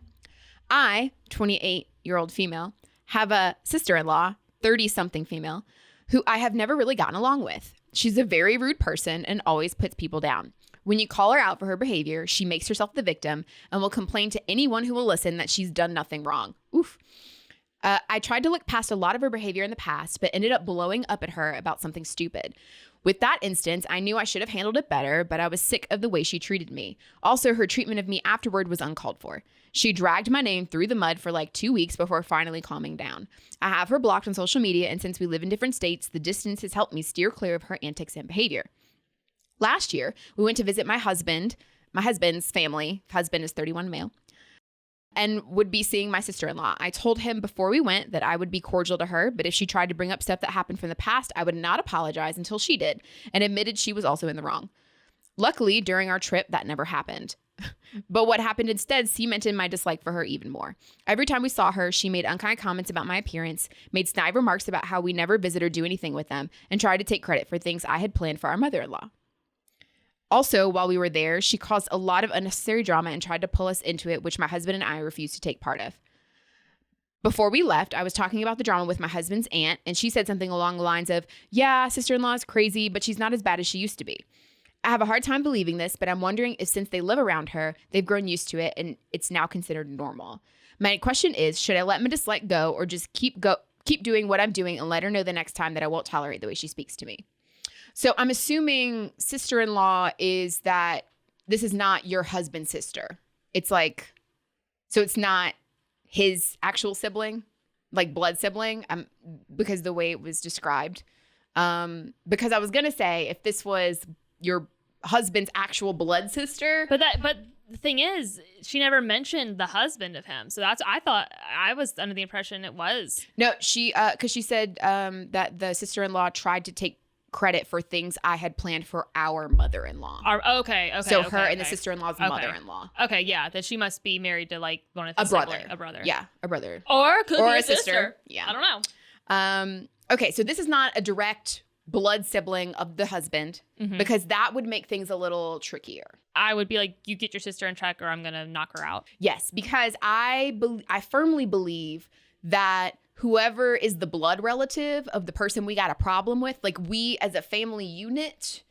I, 28-year-old female, have a sister-in-law, 30-something female, who I have never really gotten along with. She's a very rude person and always puts people down. When you call her out for her behavior, she makes herself the victim and will complain to anyone who will listen that she's done nothing wrong. Oof. I tried to look past a lot of her behavior in the past, but ended up blowing up at her about something stupid. With that instance, I knew I should have handled it better, but I was sick of the way she treated me. Also, her treatment of me afterward was uncalled for. She dragged my name through the mud for like 2 weeks before finally calming down. I have her blocked on social media, and since we live in different states, the distance has helped me steer clear of her antics and behavior. Last year, we went to visit my husband's family. Husband is 31 male. And would be seeing my sister-in-law. I told him before we went that I would be cordial to her, but if she tried to bring up stuff that happened from the past, I would not apologize until she did, and admitted she was also in the wrong. Luckily, during our trip, that never happened. But what happened instead cemented my dislike for her even more. Every time we saw her, she made unkind comments about my appearance, made snide remarks about how we never visit or do anything with them, and tried to take credit for things I had planned for our mother-in-law. Also, while we were there, she caused a lot of unnecessary drama and tried to pull us into it, which my husband and I refused to take part of. Before we left, I was talking about the drama with my husband's aunt, and she said something along the lines of, yeah, sister-in-law is crazy, but she's not as bad as she used to be. I have a hard time believing this, but I'm wondering if since they live around her, they've grown used to it and it's now considered normal. My question is, should I let my dislike go or just keep doing what I'm doing and let her know the next time that I won't tolerate the way she speaks to me? So I'm assuming sister-in-law is that this is not your husband's sister. It's like, so it's not his actual sibling, like blood sibling, because the way it was described. Because I was going to say if this was your husband's actual blood sister. But the thing is, she never mentioned the husband of him. So I was under the impression it was. No, because she said that the sister-in-law tried to take credit for things I had planned for our mother-in-law. Okay. So her and the sister-in-law's mother-in-law. Okay, yeah, that she must be married to like one of a brother. A brother. Yeah, a brother. Or could be a sister. Yeah. I don't know. Okay, so this is not a direct blood sibling of the husband, because that would make things a little trickier. I would be like, you get your sister in check or I'm going to knock her out. Yes, because I firmly believe that whoever is the blood relative of the person we got a problem with, like we as a family unit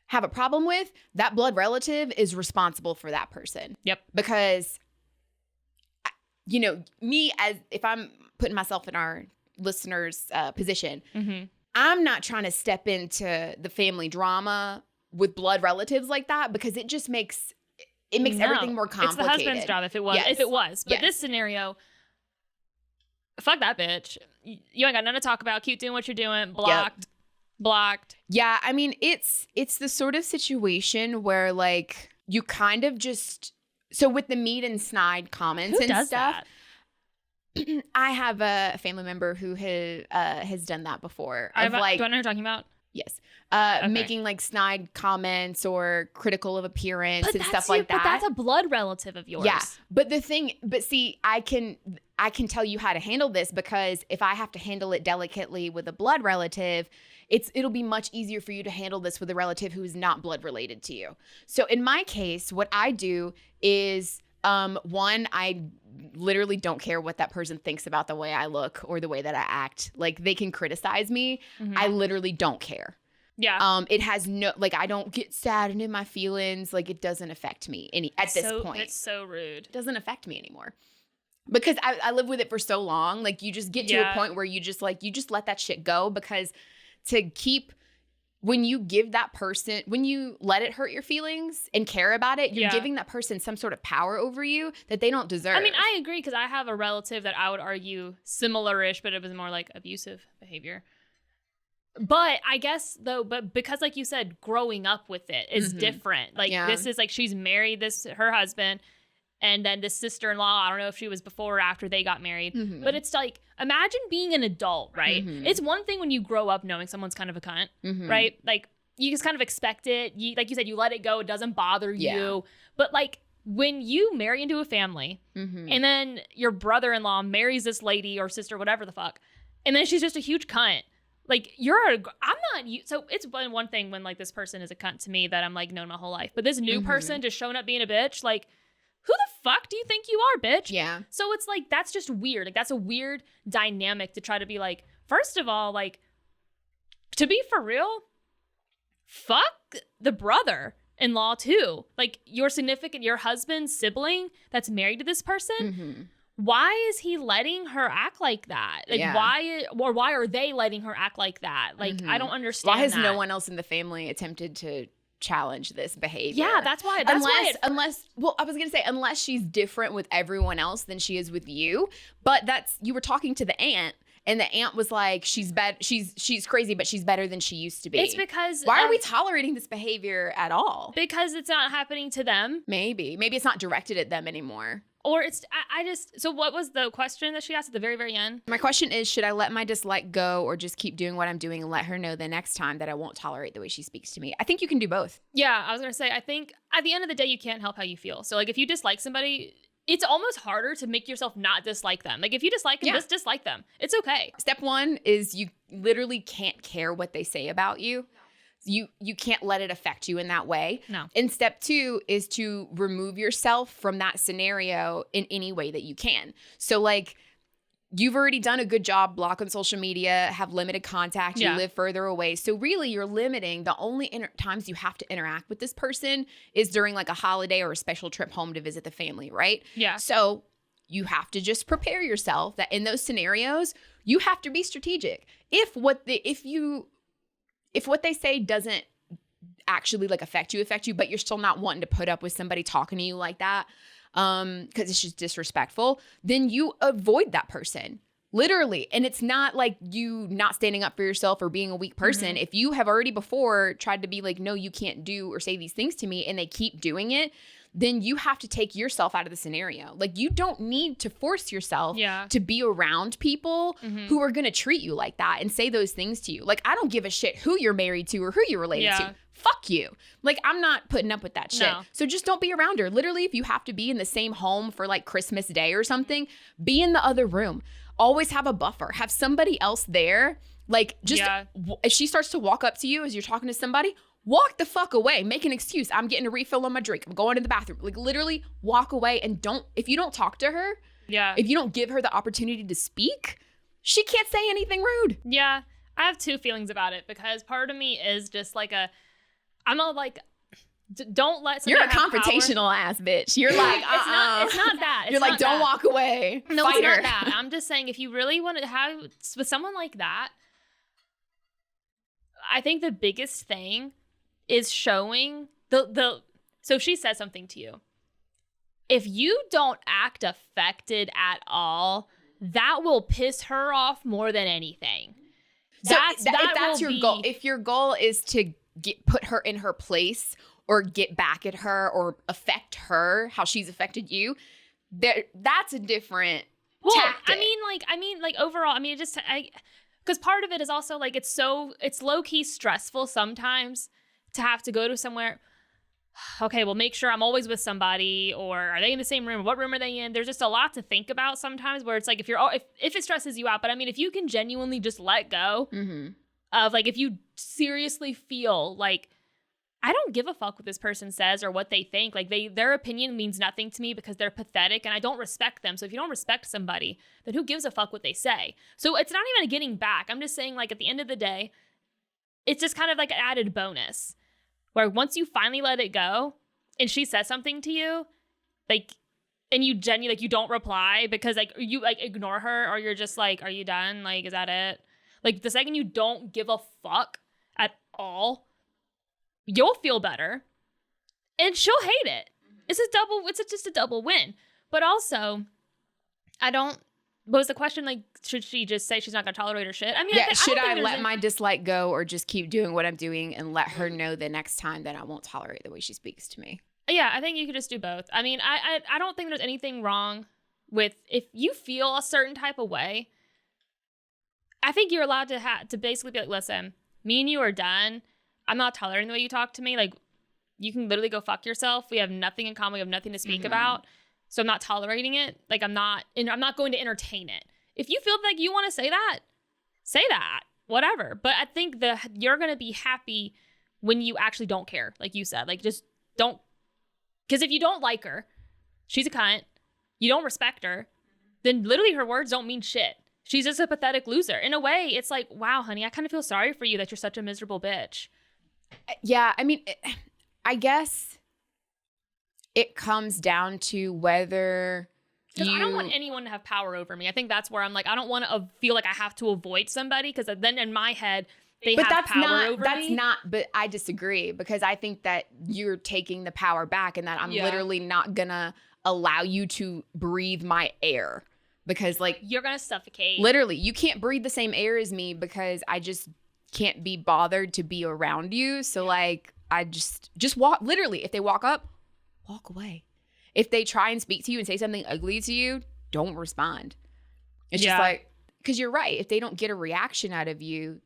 have a problem with, that blood relative is responsible for that person. Yep. Because, you know, me, as if I'm putting myself in our listeners' position, I'm not trying to step into the family drama with blood relatives like that, because it just makes everything more complicated. It's the husband's job if it was. But this scenario, fuck that bitch. You ain't got nothing to talk about. Keep doing what you're doing. Blocked. Yeah, I mean, it's the sort of situation where like you kind of just, so with the meat and snide comments Who and does stuff. That? I have a family member who has done that before. Do I know what you're talking about? Yes. Making like snide comments or critical of appearance and stuff like that. But that's a blood relative of yours. Yeah. But see, I can tell you how to handle this, because if I have to handle it delicately with a blood relative, it'll be much easier for you to handle this with a relative who is not blood related to you. So in my case, what I do is, one, I literally don't care what that person thinks about the way I look or the way that I act. Like, they can criticize me. I literally don't care. Yeah. It has no, like, I don't get sad and in my feelings. Like, it doesn't affect me at this point. It's so rude. It doesn't affect me anymore. Because I lived with it for so long. Like, you just get to a point where you just let that shit go, because when you give that person, when you let it hurt your feelings and care about it, you're giving that person some sort of power over you that they don't deserve. I mean, I agree, because I have a relative that I would argue similar-ish, but it was more like abusive behavior. But I guess, though, because like you said, growing up with it is different. Like, this is like, she's married her husband, and then this sister-in-law, I don't know if she was before or after they got married, but it's like, imagine being an adult, right? It's one thing when you grow up knowing someone's kind of a cunt, right? Like, you just kind of expect it. Like you said, you let it go. It doesn't bother you. But like, when you marry into a family and then your brother-in-law marries this lady or sister, whatever the fuck, and then she's just a huge cunt. Like, so it's one thing when like this person is a cunt to me that I'm like known my whole life. But this new person just showing up being a bitch, like, who the fuck do you think you are, bitch? Yeah. So it's like, that's just weird. Like, that's a weird dynamic to try to be like, first of all, like, to be for real, fuck the brother-in-law too. Like, your husband's sibling that's married to this person. Why is he letting her act like that? Like, why are they letting her act like that? Like, I don't understand. Why has no one else in the family attempted to challenge this behavior? Yeah, that's why. Unless she's different with everyone else than she is with you. But you were talking to the aunt, and the aunt was like, she's crazy, but she's better than she used to be. It's because why are we tolerating this behavior at all? Because it's not happening to them. Maybe it's not directed at them anymore. Or so what was the question that she asked at the very, very end? My question is, should I let my dislike go or just keep doing what I'm doing and let her know the next time that I won't tolerate the way she speaks to me? I think you can do both. Yeah, I was going to say, I think at the end of the day, you can't help how you feel. So like, if you dislike somebody, it's almost harder to make yourself not dislike them. Like, if you dislike them, just dislike them. It's okay. Step one is you literally can't care what they say about you. You can't let it affect you in that way. No. And step two is to remove yourself from that scenario in any way that you can. So like, you've already done a good job, block on social media, have limited contact, you live further away. So really, you're limiting the only times you have to interact with this person is during like a holiday or a special trip home to visit the family, right? Yeah. So you have to just prepare yourself that in those scenarios, you have to be strategic. If what they say doesn't actually like affect you, but you're still not wanting to put up with somebody talking to you like that, because it's just disrespectful, then you avoid that person. Literally. And it's not like you not standing up for yourself or being a weak person. If you have already before tried to be like, no, you can't do or say these things to me, and they keep doing it, then you have to take yourself out of the scenario. Like, you don't need to force yourself to be around people who are going to treat you like that and say those things to you. Like, I don't give a shit who you're married to or who you're related to. Fuck you. Like, I'm not putting up with that shit. No. So just don't be around her. Literally, if you have to be in the same home for like Christmas Day or something, be in the other room. Always have a buffer. Have somebody else there Like, just if she starts to walk up to you as you're talking to somebody, walk the fuck away. Make an excuse. I'm getting a refill on my drink. I'm going to the bathroom. Like, literally walk away and if you don't talk to her, if you don't give her the opportunity to speak, she can't say anything rude. Yeah. I have two feelings about it, because part of me is just like don't let somebody You're a confrontational ass bitch. You're like, It's not that. You're like, don't walk away. No, Fight it's her. not that. I'm just saying, if you really want to have with someone like that, I think the biggest thing is showing so she says something to you. If you don't act affected at all, that will piss her off more than anything. So if that's your goal, if your goal is to put her in her place or get back at her or affect her how she's affected you, that's a different tactic. I mean, overall, because part of it is also like it's low key stressful sometimes to have to go to somewhere. Okay, well, make sure I'm always with somebody, or are they in the same room? What room are they in? There's just a lot to think about sometimes, where it's like if it stresses you out, but I mean, if you can genuinely just let go of, like, if you seriously feel like, I don't give a fuck what this person says or what they think, like their opinion means nothing to me because they're pathetic and I don't respect them. So if you don't respect somebody, then who gives a fuck what they say? So it's not even a getting back. I'm just saying, like, at the end of the day, it's just kind of like an added bonus. Where once you finally let it go and she says something to you, like, and you genuinely, like, you don't reply because, like, you, like, ignore her, or you're just like, are you done? Like, is that it? Like, the second you don't give a fuck at all, you'll feel better and she'll hate it. It's just a double win. But also, what was the question? Like, should she just say she's not going to tolerate her shit? I mean, should I let my dislike go or just keep doing what I'm doing and let her know the next time that I won't tolerate the way she speaks to me? Yeah, I think you could just do both. I mean, I don't think there's anything wrong with, if you feel a certain type of way, I think you're allowed to basically be like, listen, me and you are done. I'm not tolerating the way you talk to me. Like, you can literally go fuck yourself. We have nothing in common. We have nothing to speak about. So I'm not tolerating it. Like, I'm not going to entertain it. If you feel like you want to say that, whatever. But I think you're going to be happy when you actually don't care. Like you said, like, just don't, because if you don't like her, she's a cunt, you don't respect her, then literally her words don't mean shit. She's just a pathetic loser. In a way, it's like, wow, honey, I kind of feel sorry for you that you're such a miserable bitch. Yeah, I mean, I guess it comes down to whether Because I don't want anyone to have power over me. I think that's where I'm like, I don't want to feel like I have to avoid somebody, because then in my head, they have power over me. But I disagree, because I think that you're taking the power back, and that I'm literally not going to allow you to breathe my air, because, like, you're going to suffocate. Literally, you can't breathe the same air as me because I just can't be bothered to be around you. So, like, I just walk. Literally, if they walk up, walk away. If they try and speak to you and say something ugly to you, don't respond. It's just like, because you're right. If they don't get a reaction out of you,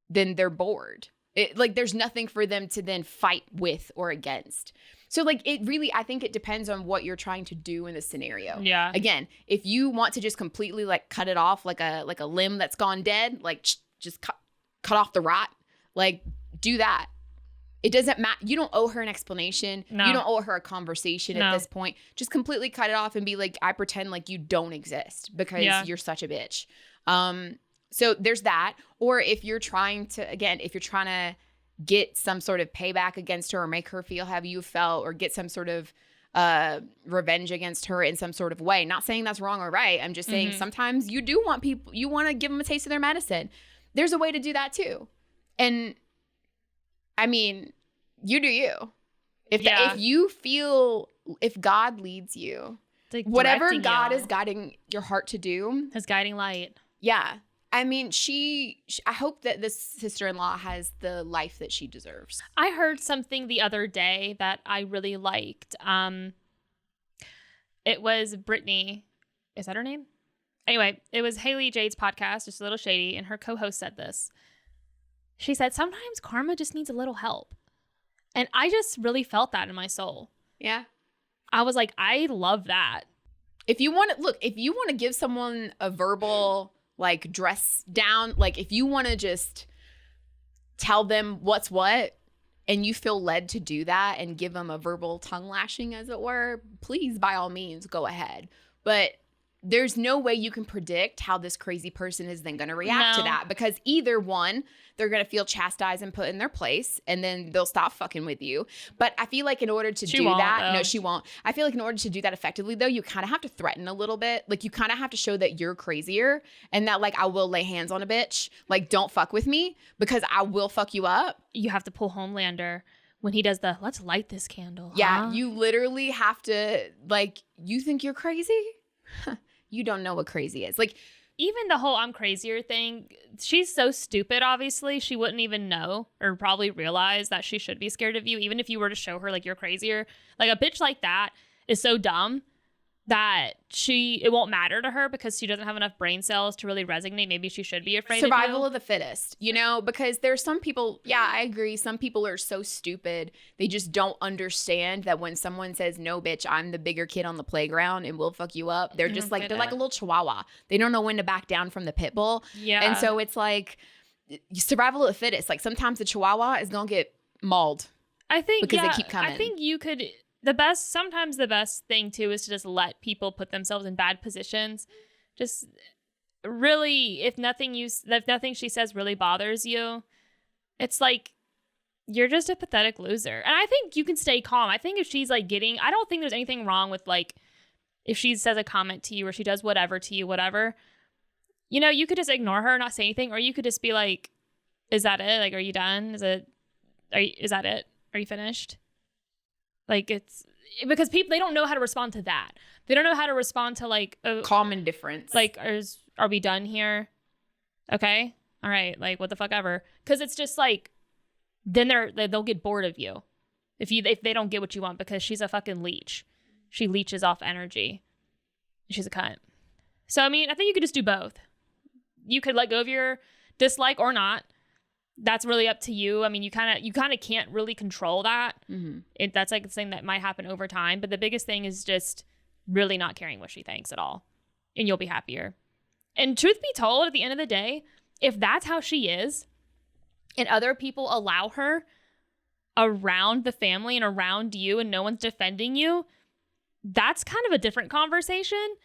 then they're bored. There's nothing for them to then fight with or against. So, like, it really, I think it depends on what you're trying to do in the scenario. Yeah. Again, if you want to just completely, like, cut it off like a limb that's gone dead, like, just cut off the rot, like, do that. It doesn't matter. You don't owe her an explanation. No. You don't owe her a conversation at this point. Just completely cut it off and be like, I pretend like you don't exist because you're such a bitch. So there's that. Or if you're trying to get some sort of payback against her or make her feel how you felt, or get some sort of revenge against her in some sort of way. Not saying that's wrong or right. I'm just saying sometimes you do want people, you want to give them a taste of their medicine. There's a way to do that too. And I mean, you do you. If you feel, if God leads you, like, whatever God is guiding your heart to do, his guiding light. Yeah. I mean, I hope that this sister-in-law has the life that she deserves. I heard something the other day that I really liked. It was Brittany. Is that her name? Anyway, it was Haley Jade's podcast, Just a Little Shady, and her co-host said this. She said, sometimes karma just needs a little help. And I just really felt that in my soul. Yeah. I was like, I love that. If you want to give someone a verbal like dress down, like if you want to just tell them what's what and you feel led to do that and give them a verbal tongue lashing, as it were, please, by all means, go ahead. But there's no way you can predict how this crazy person is then going to react to that, because either one, they're going to feel chastised and put in their place, and then they'll stop fucking with you. But I feel like in order to do that, no, she won't. I feel like in order to do that effectively, though, you kind of have to threaten a little bit. Like, you kind of have to show that you're crazier and that, like, I will lay hands on a bitch. Like, don't fuck with me because I will fuck you up. You have to pull Homelander when he does the, let's light this candle. Yeah, you literally have to, like, you think you're crazy? You don't know what crazy is. Like, even the whole I'm crazier thing, she's so stupid, obviously. She wouldn't even know or probably realize that she should be scared of you, even if you were to show her, like, you're crazier. Like, a bitch like that is so dumb that it won't matter to her because she doesn't have enough brain cells to really resonate. Maybe she should be afraid Survival of the fittest, you know, because there's some people, yeah, I agree. Some people are so stupid. They just don't understand that when someone says, no, bitch, I'm the bigger kid on the playground and we'll fuck you up. They're just like, they're like a little chihuahua. They don't know when to back down from the pit bull. Yeah. And so it's like survival of the fittest. Like, sometimes the chihuahua is going to get mauled. I think, because they keep coming. I think you could... Sometimes the best thing too is to just let people put themselves in bad positions. Just really, if nothing she says really bothers you, it's like, you're just a pathetic loser. And I think you can stay calm. I think if she's like I don't think there's anything wrong with, like, if she says a comment to you or she does whatever to you, whatever, you know, you could just ignore her, not say anything, or you could just be like, is that it? Like, are you done? Is that it? Are you finished? Like, it's because people, they don't know how to respond to that. They don't know how to respond to, like, calm indifference. Like, are we done here? Okay. All right. Like, what the fuck ever. Because it's just like, then they'll get bored of you if they don't get what you want, because she's a fucking leech. She leeches off energy. She's a cunt. So, I mean, I think you could just do both. You could let go of your dislike or not. That's really up to you. I mean, you kind of can't really control that. Mm-hmm. That's like a thing that might happen over time. But the biggest thing is just really not caring what she thinks at all, and you'll be happier. And truth be told, at the end of the day, if that's how she is, and other people allow her around the family and around you, and no one's defending you, that's kind of a different conversation.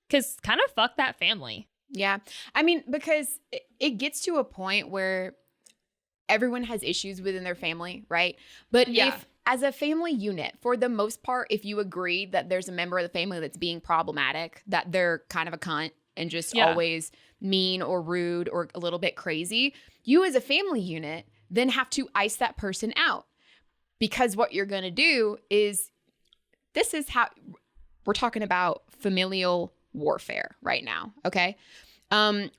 Because kind of fuck that family. Yeah, I mean, because it gets to a point where everyone has issues within their family, right? But if, as a family unit, for the most part, if you agree that there's a member of the family that's being problematic, that they're kind of a cunt and just always mean or rude or a little bit crazy, you as a family unit then have to ice that person out. Because what you're going to do is, this is how we're talking about familial warfare right now, okay?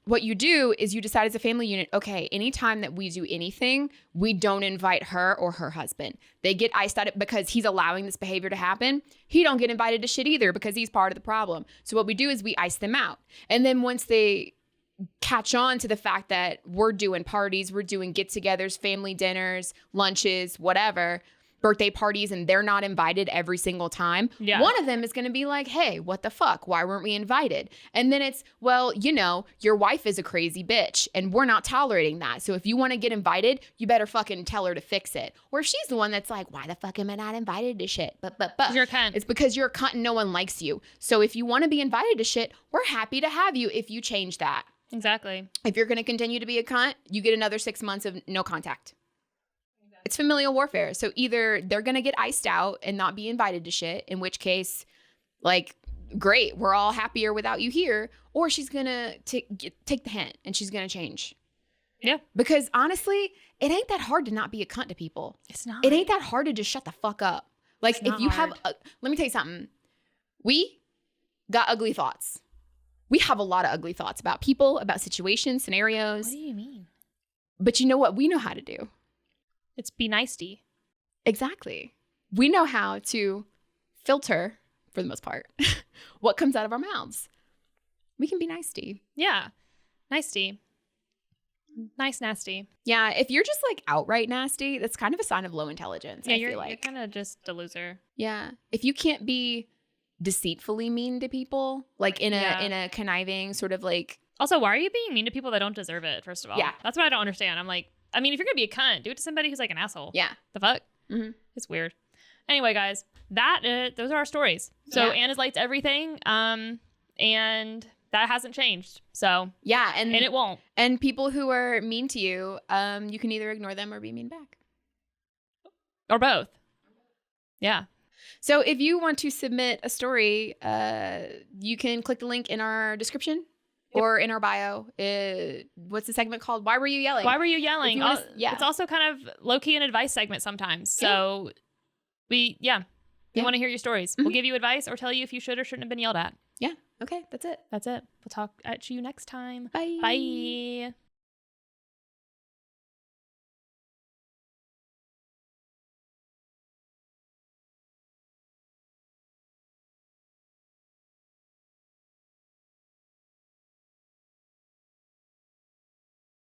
What you do is you decide as a family unit, okay, anytime that we do anything, we don't invite her or her husband. They get iced out because he's allowing this behavior to happen. He don't get invited to shit either because he's part of the problem. So what we do is we ice them out. And then once they catch on to the fact that we're doing parties, we're doing get-togethers, family dinners, lunches, whatever, birthday parties, and they're not invited every single time, one of them is going to be like, hey, what the fuck? Why weren't we invited? And then it's, well, you know, your wife is a crazy bitch and we're not tolerating that. So if you want to get invited, you better fucking tell her to fix it. Or if she's the one that's like, why the fuck am I not invited to shit? But you're a cunt. It's because you're a cunt and no one likes you. So if you want to be invited to shit, we're happy to have you if you change that. Exactly. If you're going to continue to be a cunt, you get another 6 months of no contact. It's familial warfare. So either they're going to get iced out and not be invited to shit, in which case, like, great, we're all happier without you here, or she's going to take the hint and she's going to change. Yeah. Because honestly, it ain't that hard to not be a cunt to people. It's not. It ain't that hard to just shut the fuck up. Like, if you have, let me tell you something. We got ugly thoughts. We have a lot of ugly thoughts about people, about situations, scenarios. What do you mean? But you know what we know how to do? It's be nicey. Exactly. We know how to filter, for the most part, what comes out of our mouths. We can be nicey. Yeah. Nicey. Nice nasty. Yeah. If you're just like outright nasty, that's kind of a sign of low intelligence. Yeah, I feel like. You're kind of just a loser. Yeah. If you can't be deceitfully mean to people, like in a conniving sort of like Also, why are you being mean to people that don't deserve it, first of all? Yeah. That's what I don't understand. I'm like, I mean, if you're going to be a cunt, do it to somebody who's like an asshole. Yeah. The fuck? Mm-hmm. It's weird. Anyway, guys, those are our stories. So Anna's Light's everything. And that hasn't changed. So yeah. And it won't. And people who are mean to you, you can either ignore them or be mean back. Or both. Yeah. So if you want to submit a story, you can click the link in our description or in our bio. What's the segment called? Why Were You Yelling? Why Were You Yelling? It's also kind of low-key an advice segment sometimes. So we want to hear your stories. We'll give you advice or tell you if you should or shouldn't have been yelled at. Yeah. Okay. That's it. We'll talk at you next time. Bye. Bye.